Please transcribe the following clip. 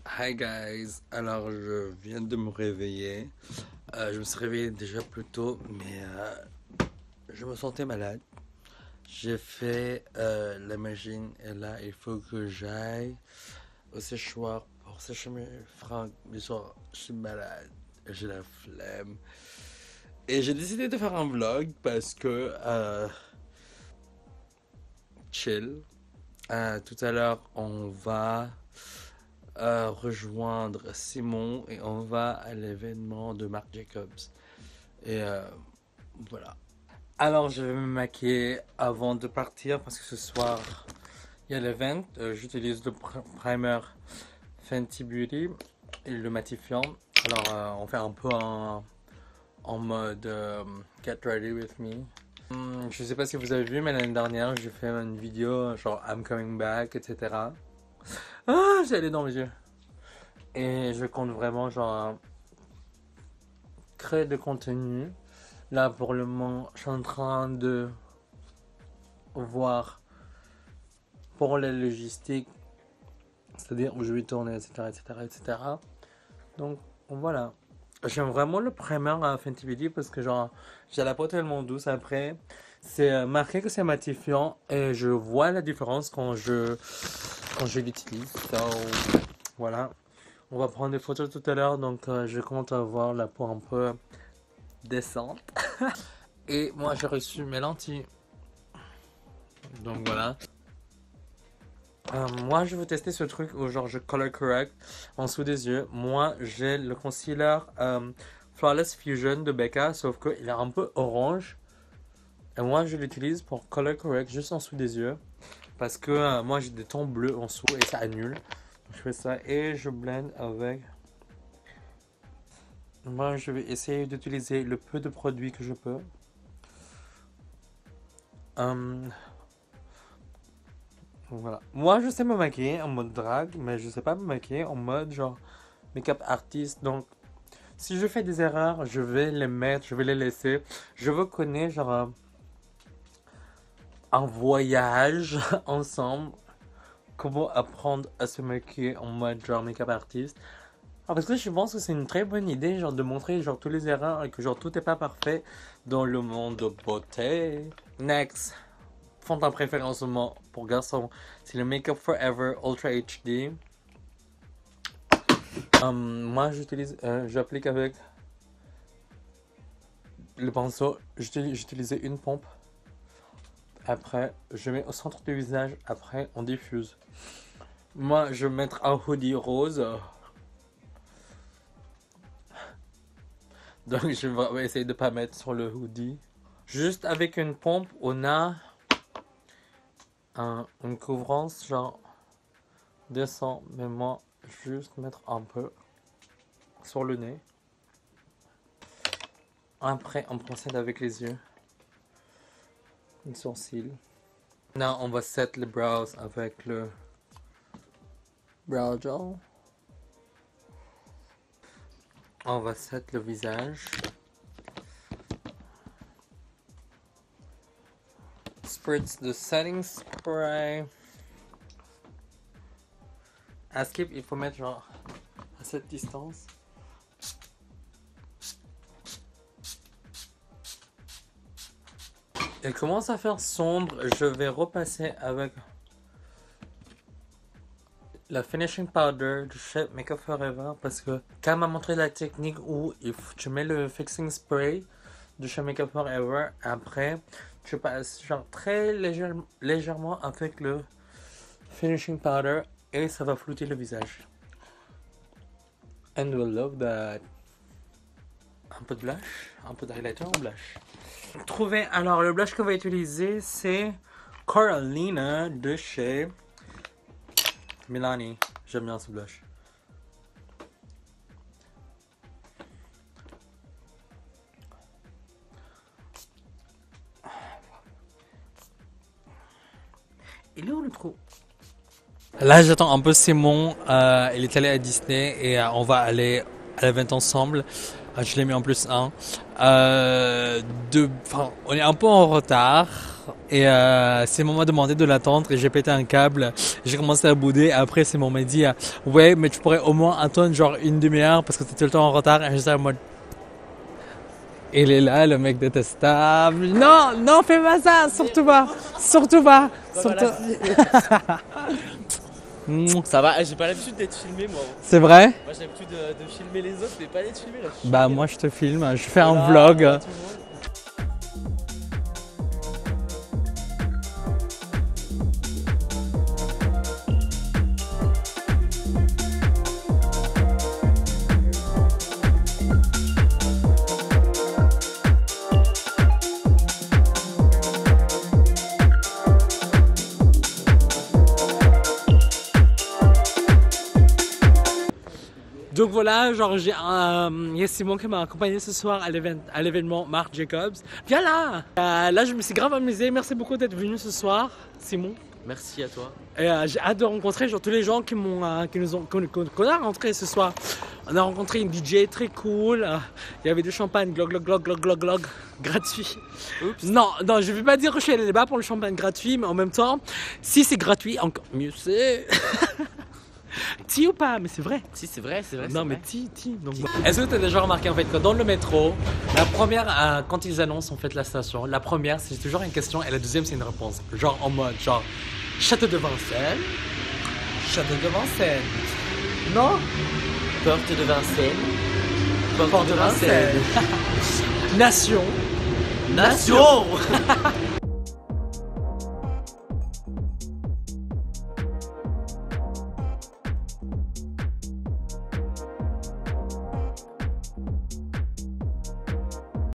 Hi guys, alors je viens de me réveiller. Je me suis réveillé déjà plus tôt, mais je me sentais malade. J'ai fait la machine et là il faut que j'aille au séchoir pour sécher mes fringues. Mais genre, je suis malade, j'ai la flemme. Et j'ai décidé de faire un vlog parce que chill. Tout à l'heure, on va rejoindre Simon et on va à l'événement de Marc Jacobs. Et voilà. Alors, je vais me maquiller avant de partir parce que ce soir, il y a l'event. J'utilise le primer Fenty Beauty et le matifiant. Alors, on fait un peu en mode Get Ready With Me. Je sais pas si vous avez vu, mais l'année dernière, j'ai fait une vidéo genre I'm Coming Back, etc. Ah, j'ai les dans mes yeux. Et je compte vraiment genre créer de contenu. Là, pour le moment, je suis en train de voir pour les logistiques, c'est-à-dire où je vais tourner, etc., etc., etc. Donc, voilà. J'aime vraiment le primer à Fenty Beauty parce que genre, j'ai la peau tellement douce après. C'est marqué que c'est matifiant et je vois la différence quand je l'utilise. So, voilà. On va prendre des photos tout à l'heure, donc je compte avoir la peau un peu décente. Et moi, j'ai reçu mes lentilles. Donc voilà. Moi, je veux tester ce truc où genre je color correct en dessous des yeux. Moi, j'ai le concealer Flawless Fusion de Becca, sauf qu'il est un peu orange. Et moi, je l'utilise pour color correct juste en dessous des yeux. Parce que moi, j'ai des tons bleus en dessous et ça annule. Donc, je fais ça et je blend avec. Moi, je vais essayer d'utiliser le peu de produits que je peux. Voilà. Moi, je sais me maquiller en mode drag, mais je sais pas me maquiller en mode genre make-up artiste. Donc, si je fais des erreurs, je vais les mettre, je vais les laisser. Je veux qu'on ait genre un voyage ensemble. Comment apprendre à se maquiller en mode genre make-up artiste. Ah, parce que je pense que c'est une très bonne idée genre de montrer genre tous les erreurs et que genre tout est pas parfait dans le monde de beauté. Next. Fond de préférence en ce moment pour garçon, c'est le Make Up Forever Ultra HD. Moi, j'applique avec le pinceau. J'utilisais une pompe. Après, je mets au centre du visage. Après, on diffuse. Moi, je vais mettre un hoodie rose. Donc, je vais essayer de pas mettre sur le hoodie. Juste avec une pompe, on a une couvrance genre décent. Mais moi, juste mettre un peu sur le nez. Après, on procède avec les yeux, les sourcils. Là, on va set les brows avec le brow gel. On va set le visage. Spritz de setting spray. À skip, il faut mettre genre à cette distance. Elle commence à faire sombre. Je vais repasser avec la finishing powder de chez Make Up Forever parce que Cam m'a montré la technique où tu mets le fixing spray de chez Make Up Forever. Après, tu passes genre très légèrement avec le finishing powder et ça va flouter le visage. And we'll love that. Un peu de blush, un peu d'highlighter en blush. Trouver, alors le blush qu'on va utiliser c'est Coralina de chez Milani. J'aime bien ce blush. Il est où le trou? Là j'attends un peu Simon, il est allé à Disney et on va aller à l'event ensemble. Ah, je l'ai mis en plus un. On est un peu en retard. Et c'est maman m'a demandé de l'attendre et j'ai pété un câble. J'ai commencé à bouder. Après, c'est maman m'a dit ouais, mais tu pourrais au moins attendre genre une demi-heure parce que t'es tout le temps en retard. Et j'étais en mode il est là, le mec détestable. Non, non, fais pas ça, surtout pas. Surtout pas. Surtout... Ça va, j'ai pas l'habitude d'être filmé moi. C'est vrai? Moi j'ai l'habitude de filmer les autres mais pas d'être filmé là. Bah moi je te filme, je fais un vlog. Donc voilà, genre il y a Simon qui m'a accompagné ce soir à l'événement Marc Jacobs. Viens là. Là je me suis grave amusé. Merci beaucoup d'être venu ce soir, Simon. Merci à toi. Et j'ai hâte de rencontrer genre tous les gens qu'on a rencontrés ce soir. On a rencontré une DJ très cool. Il y avait du champagne glog gratuit. Oups. Non, je vais pas dire que je suis allé là-bas pour le champagne gratuit, mais en même temps, si c'est gratuit, encore mieux c'est. Ti ou pas? Mais c'est vrai. Si c'est vrai, c'est vrai. Non mais ti. Donc, est-ce que tu as déjà remarqué en fait que dans le métro, la première, quand ils annoncent en fait la station, la première c'est toujours une question et la deuxième c'est une réponse. Genre en mode genre Château de Vincennes. Non? Porte de Vincennes. Porte de Vincennes. Nation.